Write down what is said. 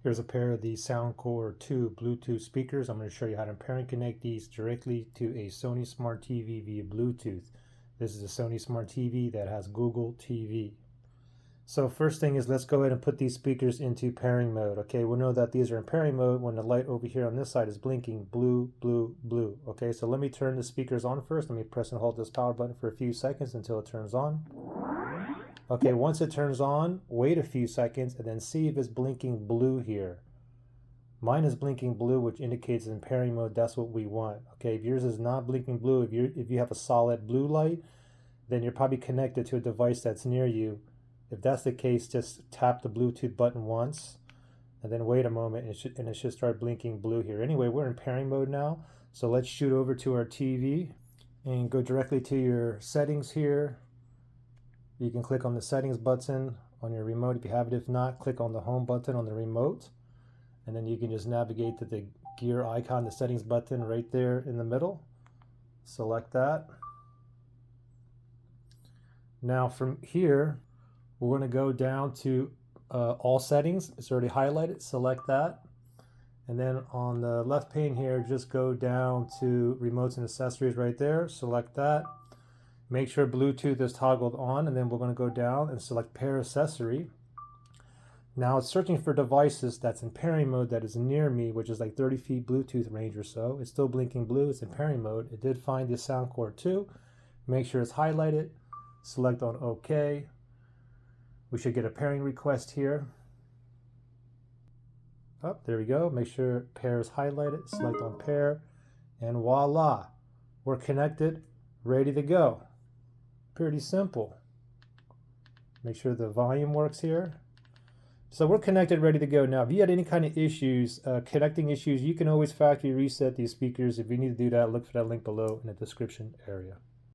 Here's a pair of the Soundcore 2 Bluetooth speakers. I'm going to show you how to pair and connect these directly to a Sony Smart TV via Bluetooth. This is a Sony Smart TV that has Google TV. So first thing is, let's go ahead and put these speakers into pairing mode. Okay, we'll know that these are in pairing mode when the light over here on this side is blinking blue, blue, blue. Okay, so let me turn the speakers on first. Let me press and hold this power button for a few seconds until it turns on. Okay, once it turns on, wait a few seconds and then see if it's blinking blue here. Mine is blinking blue, which indicates in pairing mode. That's what we want. Okay, if yours is not blinking blue, if you have a solid blue light, then you're probably connected to a device that's near you. If that's the case, just tap the Bluetooth button once and then wait a moment and it should start blinking blue here. Anyway, we're in pairing mode now. So let's shoot over to our TV and go directly to your settings here. You can click on the settings button on your remote if you have it. If not, click on the home button on the remote. And then you can just navigate to the gear icon, the settings button right there in the middle. Select that. Now from here, we're going to go down to all settings. It's already highlighted. Select that. And then on the left pane here, just go down to remotes and accessories right there. Select that. Make sure Bluetooth is toggled on, and then we're going to go down and select pair accessory. Now it's searching for devices that's in pairing mode that is near me, which is like 30 feet Bluetooth range or so. It's still blinking blue. It's in pairing mode. It did find the Soundcore 2. Make sure it's highlighted. Select on OK. We should get a pairing request here. Oh, there we go. Make sure pair is highlighted. Select on pair. And voila. We're connected, ready to go. Pretty simple. Make sure the volume works here. So we're connected, ready to go. Now, if you had any kind of issues, connecting issues, you can always factory reset these speakers. If you need to do that, look for that link below in the description area.